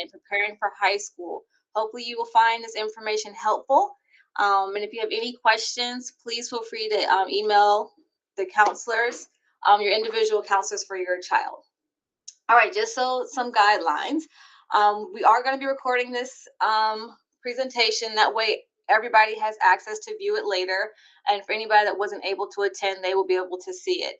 and preparing for high school. Hopefully you will find this information helpful. And if you have any questions, please feel free to email the counselors, your individual counselors for your child. All right, just so some guidelines. We are going to be recording this presentation. That way everybody has access to view it later. And for anybody that wasn't able to attend, they will be able to see it.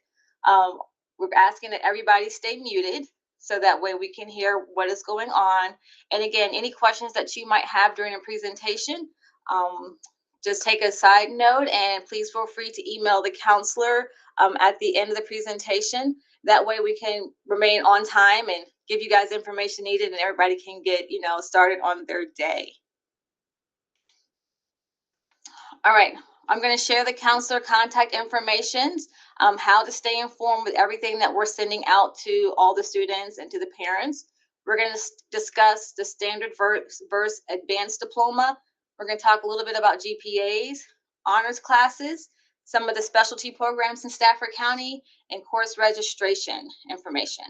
We're asking that everybody stay muted so that way we can hear what is going on. And again, any questions that you might have during a presentation, just take a side note and please feel free to email the counselor at the end of the presentation. That way we can remain on time and give you guys information needed and everybody can get, started on their day. All right, I'm going to share the counselor contact information, how to stay informed with everything that we're sending out to all the students and to the parents. We're going to discuss the standard versus advanced diploma. We're going to talk a little bit about GPAs, honors classes, some of the specialty programs in Stafford County, and course registration information.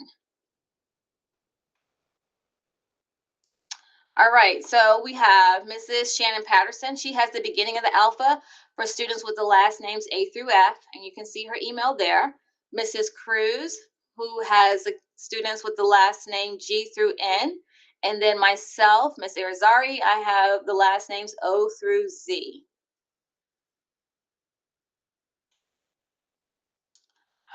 All right, so we have Mrs. Shannon Patterson. She has the beginning of the alpha for students with the last names A through F, and you can see her email there. Mrs. Cruz, who has students with the last name G through N, and then myself, Miss Irizarry, I have the last names O through Z.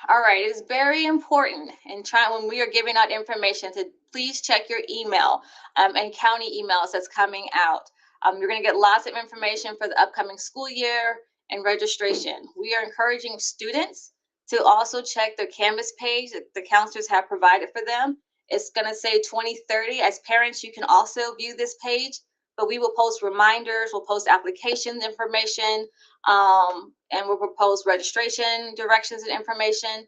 All right, it's very important when we are giving out information to please check your email and county emails that's coming out. You're going to get lots of information for the upcoming school year and registration. We are encouraging students to also check their Canvas page that the counselors have provided for them. It's going to say 2030. As parents, you can also view this page, but we will post reminders, we'll post application information, and we'll propose registration directions and information.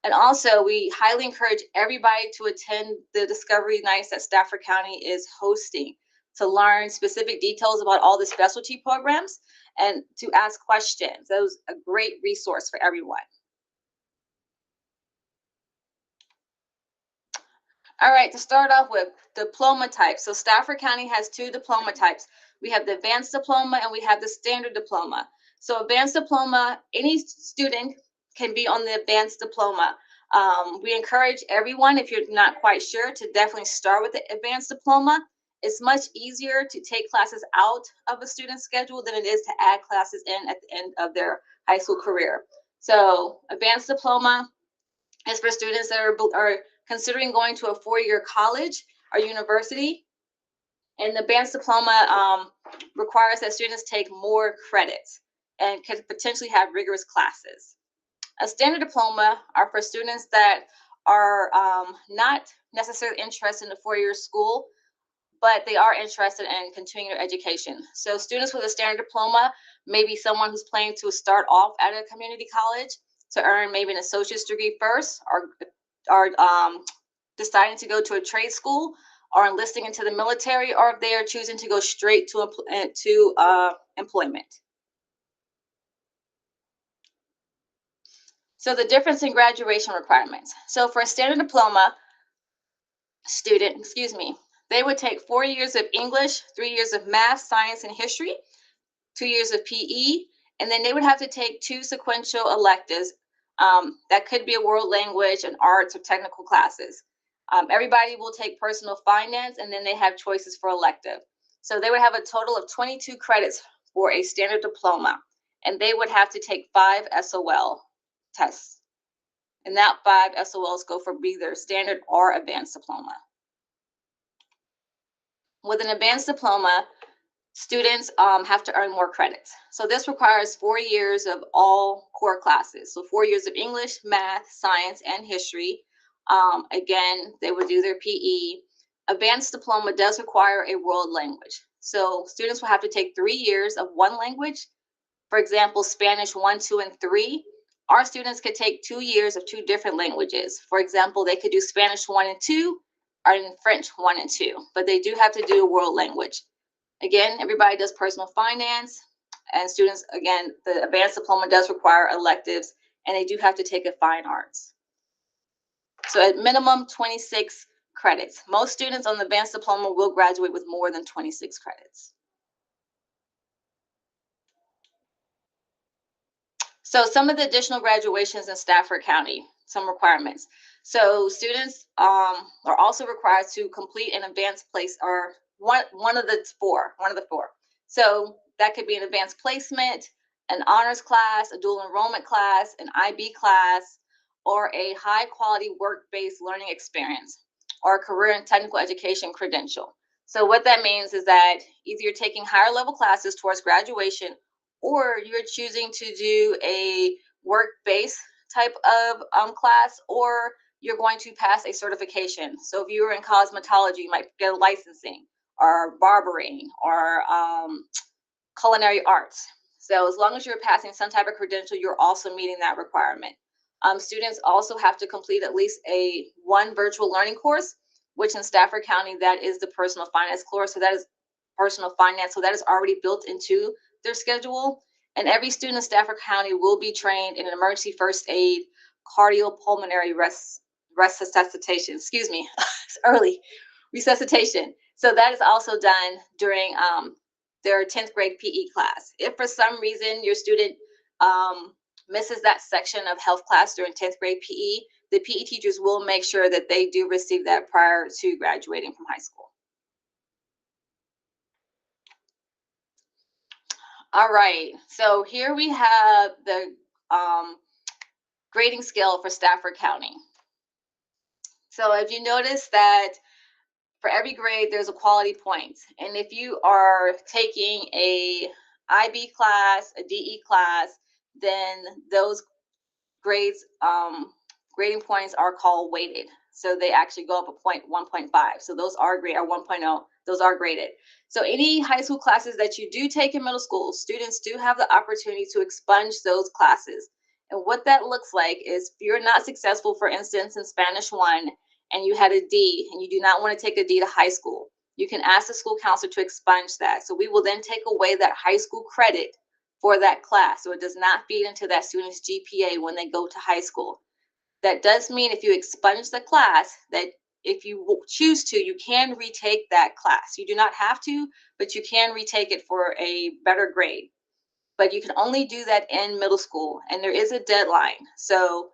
And also, we highly encourage everybody to attend the Discovery Nights that Stafford County is hosting to learn specific details about all the specialty programs and to ask questions. That was a great resource for everyone. All right, to start off with diploma types. So Stafford County has two diploma types. We have the advanced diploma and we have the standard diploma. So advanced diploma, any student can be on the advanced diploma. We encourage everyone, if you're not quite sure, to definitely start with the advanced diploma. It's much easier to take classes out of a student's schedule than it is to add classes in at the end of their high school career. So advanced diploma is for students that are considering going to a four-year college or university. And the advanced diploma requires that students take more credits and could potentially have rigorous classes. A standard diploma are for students that are not necessarily interested in the four-year school, but they are interested in continuing their education. So students with a standard diploma may be someone who's planning to start off at a community college to earn maybe an associate's degree first, or deciding to go to a trade school, or enlisting into the military, or if they are choosing to go straight to employment. So the difference in graduation requirements. So for a standard diploma student, they would take 4 years of English, 3 years of math, science, and history, 2 years of PE, and then they would have to take 2 sequential electives. That could be a world language, and arts, or technical classes. Everybody will take personal finance, and then they have choices for elective. So they would have a total of 22 credits for a standard diploma, and they would have to take 5 SOL tests. And that 5 SOLs go for either standard or advanced diploma. With an advanced diploma, students have to earn more credits. So this requires 4 years of all core classes. So 4 years of English, math, science, and history. Again, they would do their PE. Advanced diploma does require a world language. So students will have to take 3 years of one language. For example, Spanish 1, 2, and 3. Our students could take 2 years of 2 different languages. For example, they could do Spanish 1 and 2, or in French 1 and 2, but they do have to do a world language. Again, everybody does personal finance, and students, again, the advanced diploma does require electives, and they do have to take a fine arts. So at minimum, 26 credits. Most students on the advanced diploma will graduate with more than 26 credits. So some of the additional graduations in Stafford County, some requirements. So students are also required to complete an advanced place or one of the four. So that could be an advanced placement, an honors class, a dual enrollment class, an IB class, or a high quality work-based learning experience, or a career and technical education credential. So what that means is that either you're taking higher level classes towards graduation, or you're choosing to do a work-based type of class, or you're going to pass a certification. So if you were in cosmetology, you might get a licensing, or barbering, or culinary arts. So as long as you're passing some type of credential, you're also meeting that requirement. Students also have to complete at least one virtual learning course, which in Stafford County, that is the personal finance course. So that is personal finance. So that is already built into their schedule. And every student in Stafford County will be trained in an emergency first aid, cardiopulmonary resuscitation. Excuse me, it's early. Resuscitation. So that is also done during their 10th grade PE class. If for some reason your student misses that section of health class during 10th grade PE, the PE teachers will make sure that they do receive that prior to graduating from high school. All right, so here we have the grading scale for Stafford County. So if you notice that for every grade, there's a quality point. And if you are taking a IB class, a DE class, then those grades, grading points are called weighted. So they actually go up a point, 1.5. So those are graded, or 1.0, those are graded. So any high school classes that you do take in middle school, students do have the opportunity to expunge those classes. And what that looks like is if you're not successful, for instance, in Spanish 1, and you had a D, and you do not want to take a D to high school, you can ask the school counselor to expunge that. So we will then take away that high school credit for that class. So it does not feed into that student's GPA when they go to high school. That does mean if you expunge the class, that if you choose to, you can retake that class. You do not have to, but you can retake it for a better grade. But you can only do that in middle school, and there is a deadline. So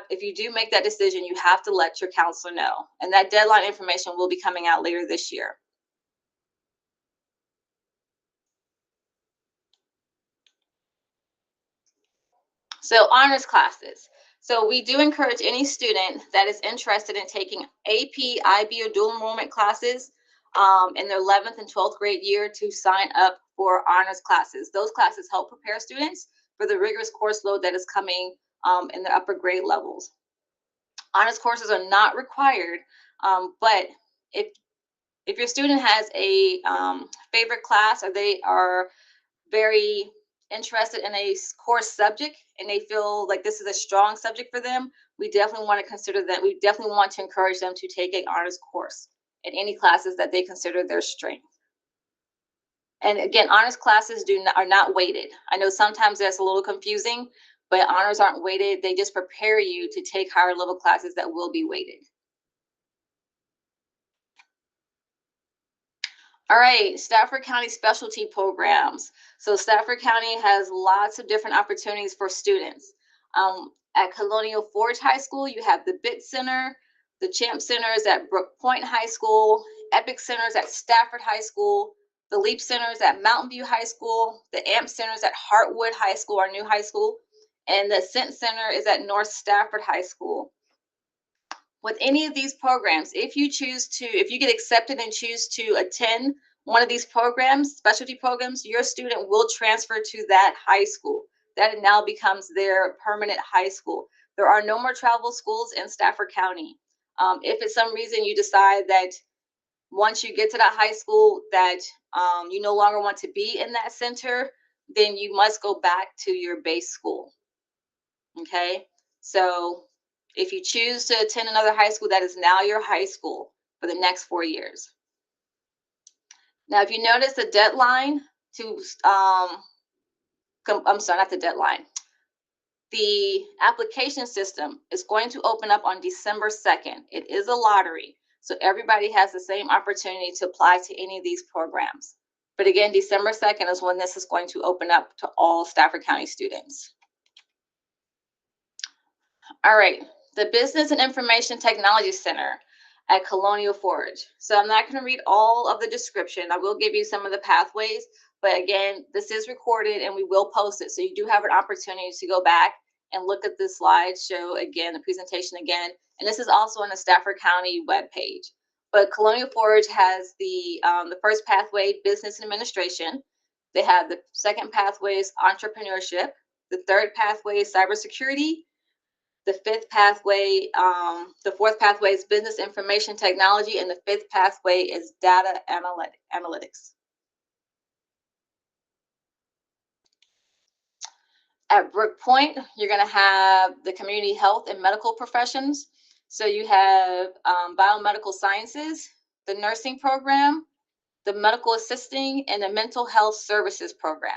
if you do make that decision, you have to let your counselor know. And that deadline information will be coming out later this year. So honors classes. So we do encourage any student that is interested in taking AP, IB, or dual enrollment classes in their 11th and 12th grade year to sign up for honors classes. Those classes help prepare students for the rigorous course load that is coming in the upper grade levels. Honors courses are not required, but if your student has a favorite class, or they are very interested in a course subject and they feel like this is a strong subject for them, we definitely want to consider that. We definitely want to encourage them to take an honors course in any classes that they consider their strength. And again, honors classes are not weighted. I know sometimes that's a little confusing, but honors aren't weighted. They just prepare you to take higher level classes that will be weighted. All right, Stafford County specialty programs. So Stafford County has lots of different opportunities for students. At Colonial Forge High School, you have the BIT Center, the Champ Center is at Brook Point High School, Epic Center is at Stafford High School, the Leap Center is at Mountain View High School, the AMP Center is at Hartwood High School, our new high school, and the Ascent Center is at North Stafford High School. With any of these programs, if you get accepted and choose to attend one of these programs, specialty programs, your student will transfer to that high school. That now becomes their permanent high school. There are no more travel schools in Stafford County. If for some reason you decide that once you get to that high school that you no longer want to be in that center, then you must go back to your base school. Okay, so if you choose to attend another high school, that is now your high school for the next 4 years. Now, if you notice the deadline to, I'm sorry, not the deadline. The application system is going to open up on December 2nd. It is a lottery. So everybody has the same opportunity to apply to any of these programs. But again, December 2nd is when this is going to open up to all Stafford County students. All right, the Business and Information Technology Center at Colonial Forge. So I'm not going to read all of the description. I will give you some of the pathways, but again, this is recorded and we will post it. So you do have an opportunity to go back and look at the slideshow again, the presentation again. And this is also on the Stafford County webpage. But Colonial Forge has the first pathway, business administration. They have the second pathway is entrepreneurship. The third pathway is cybersecurity. The fifth pathway, the fourth pathway is business information technology, and the fifth pathway is data analytics. At Brook Point, you're going to have the community health and medical professions. So you have biomedical sciences, the nursing program, the medical assisting, and the mental health services program.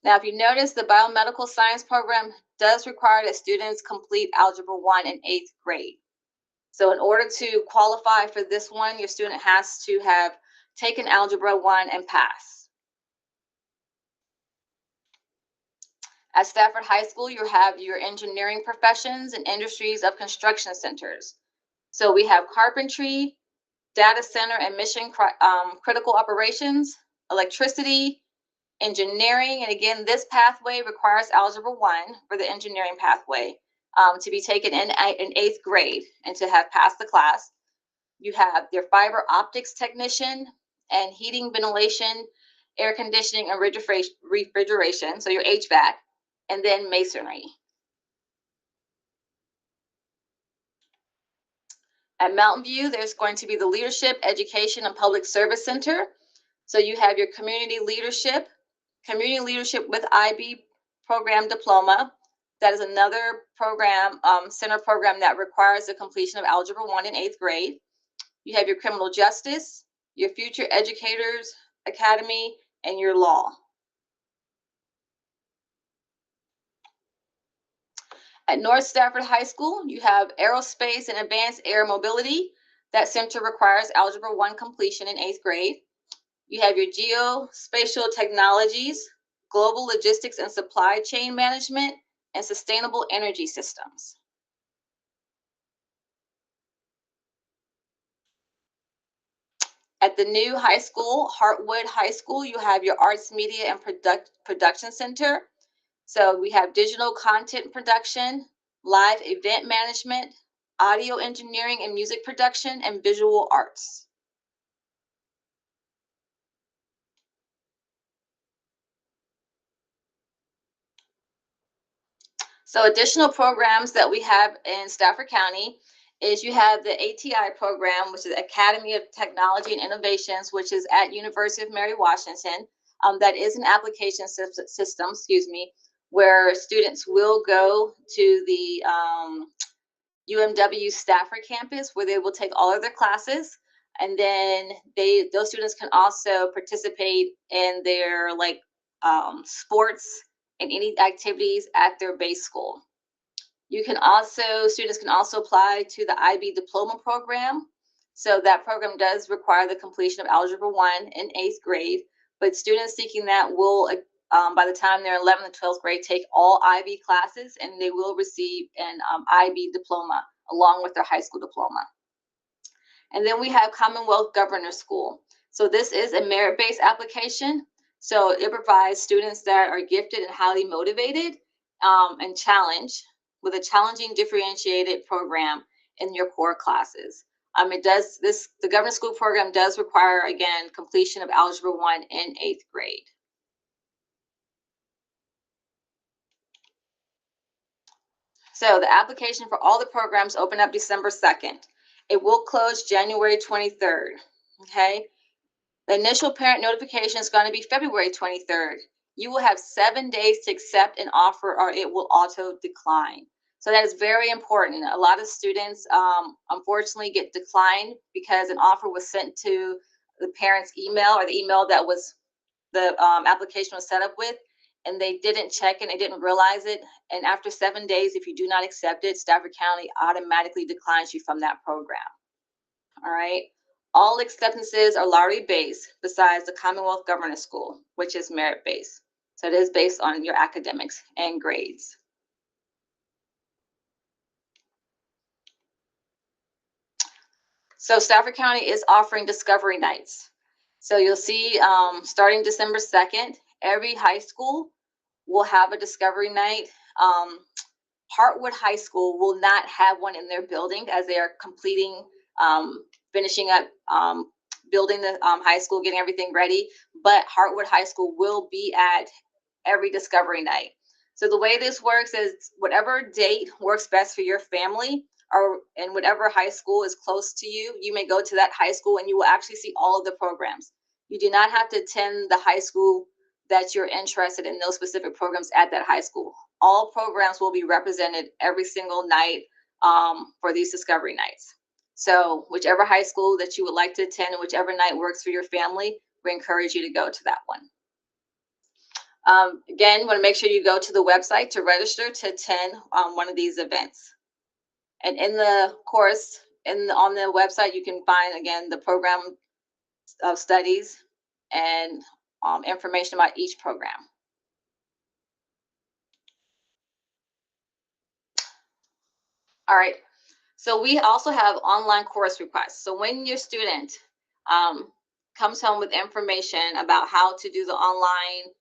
Now, if you notice, the biomedical science program does require that students complete Algebra 1 in 8th grade. So in order to qualify for this one, your student has to have taken Algebra 1 and pass. At Stafford High School, you have your engineering professions and industries of construction centers. So we have carpentry, data center and mission critical operations, electricity, engineering. And again, this pathway requires Algebra 1 for the engineering pathway to be taken in 8th grade and to have passed the class. You have your fiber optics technician and heating, ventilation, air conditioning, and refrigeration, so your HVAC, and then masonry. At Mountain View, there's going to be the Leadership, Education, and Public Service Center. So you have your community leadership with IB program diploma. That is another program, center program that requires the completion of Algebra 1 in 8th grade. You have your criminal justice, your future educators academy, and your law. At North Stafford High School, you have aerospace and advanced air mobility. That center requires Algebra 1 completion in 8th grade. You have your geospatial technologies, global logistics and supply chain management, and sustainable energy systems. At the new high school, Hartwood High School, you have your Arts, Media, and Production Center. So we have digital content production, live event management, audio engineering and music production, and visual arts. So additional programs that we have in Stafford County is you have the ATI program, which is Academy of Technology and Innovations, which is at University of Mary Washington. That is an application system, where students will go to the UMW Stafford campus, where they will take all of their classes, and then those students can also participate in their sports and any activities at their base school. Students can also apply to the IB diploma program. So that program does require the completion of Algebra 1 in 8th grade, but students seeking that will, by the time they're in 11th and 12th grade, take all IB classes, and they will receive an IB diploma along with their high school diploma. And then we have Commonwealth Governor School. So this is a merit-based application. So it provides students that are gifted and highly motivated and challenged with a challenging differentiated program in your core classes. The Governor School program does require, again, completion of Algebra 1 in 8th grade. So the application for all the programs open up December 2nd. It will close January 23rd, okay? The initial parent notification is going to be February 23rd. You will have 7 days to accept an offer, or it will auto decline. So that is very important. A lot of students unfortunately get declined because an offer was sent to the parent's email, or the email that was the application was set up with, and they didn't check and they didn't realize it. And after 7 days, if you do not accept it, Stafford County automatically declines you from that program. All right. All acceptances are lottery based besides the Commonwealth Government School, which is merit based. So it is based on your academics and grades. So Stafford County is offering Discovery Nights. So you'll see starting December 2nd, every high school will have a Discovery Night. Hartwood High School will not have one in their building as they are completing, finishing up building the high school, getting everything ready. But Hartwood High School will be at every Discovery Night. So the way this works is whatever date works best for your family, or in whatever high school is close to you, you may go to that high school and you will actually see all of the programs. You do not have to attend the high school that you're interested in those specific programs at that high school. All programs will be represented every single night for these Discovery Nights. So whichever high school that you would like to attend and whichever night works for your family, we encourage you to go to that one. Again, want to make sure you go to the website to register to attend one of these events. And in the course, on the website, you can find, again, the program of studies and information about each program. All right. So we also have online course requests. So when your student comes home with information about how to do the online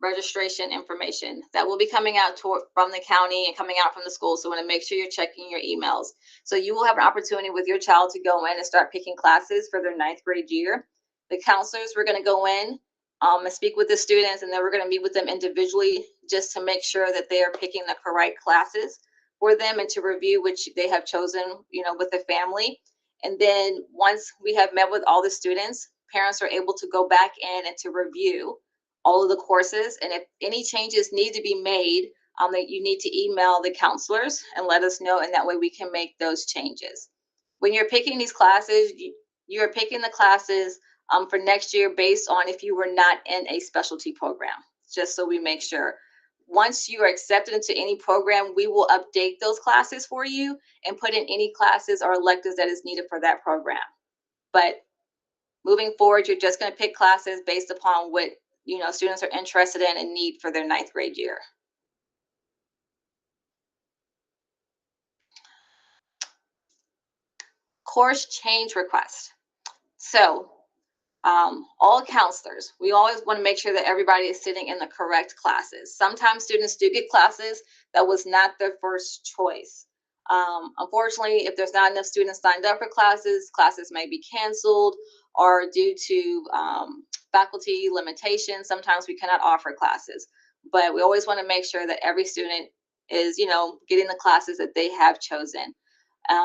registration information, that will be coming out from the county and coming out from the school. So we want to make sure you're checking your emails. So you will have an opportunity with your child to go in and start picking classes for their 9th grade year. The counselors, we're going to go in and speak with the students, and then we're going to meet with them individually just to make sure that they are picking the correct classes for them and to review which they have chosen, with the family. And then once we have met with all the students, parents are able to go back in and to review all of the courses. And if any changes need to be made, that you need to email the counselors and let us know, and that way we can make those changes. When you're picking these classes, you're picking the classes for next year based on if you were not in a specialty program, just so we make sure. Once you are accepted into any program, we will update those classes for you and put in any classes or electives that is needed for that program. But moving forward, you're just going to pick classes based upon what students are interested in and need for their 9th grade year. Course change request. So all counselors, we always want to make sure that everybody is sitting in the correct classes. Sometimes students do get classes that was not their first choice. Unfortunately, if there's not enough students signed up for classes may be canceled, or due to faculty limitations, sometimes we cannot offer classes. But we always want to make sure that every student is, getting the classes that they have chosen.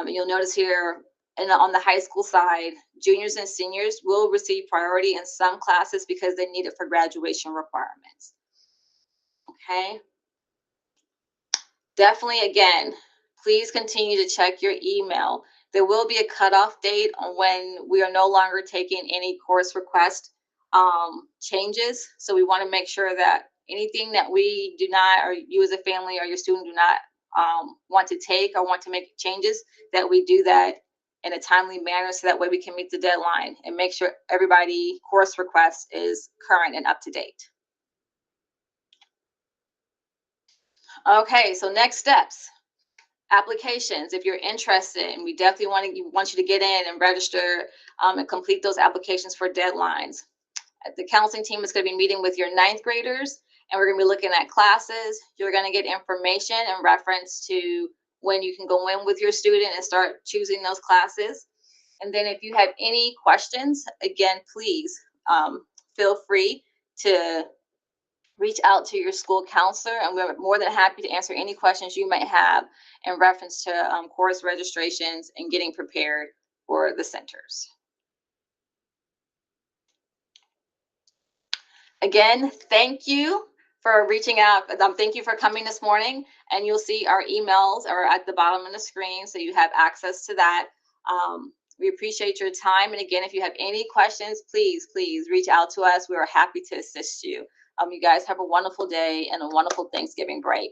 You'll notice here, and on the high school side, juniors and seniors will receive priority in some classes because they need it for graduation requirements. Okay. Definitely, again, please continue to check your email. There will be a cutoff date on when we are no longer taking any course request changes. So we want to make sure that anything that we do not, or you as a family or your student do not want to take or want to make changes, that we do that in a timely manner, so that way we can meet the deadline and make sure everybody course request is current and up to date. Okay, so next steps. Applications. If you're interested, and we definitely want you to get in and register and complete those applications for deadlines. The counseling team is going to be meeting with your 9th graders, and we're going to be looking at classes. You're going to get information in reference to when you can go in with your student and start choosing those classes. And then if you have any questions, again, please feel free to reach out to your school counselor, and we're more than happy to answer any questions you might have in reference to course registrations and getting prepared for the centers. Again, thank you for reaching out. Thank you for coming this morning, and you'll see our emails are at the bottom of the screen, so you have access to that. We appreciate your time. And again, if you have any questions, please reach out to us. We are happy to assist you. You guys have a wonderful day and a wonderful Thanksgiving break.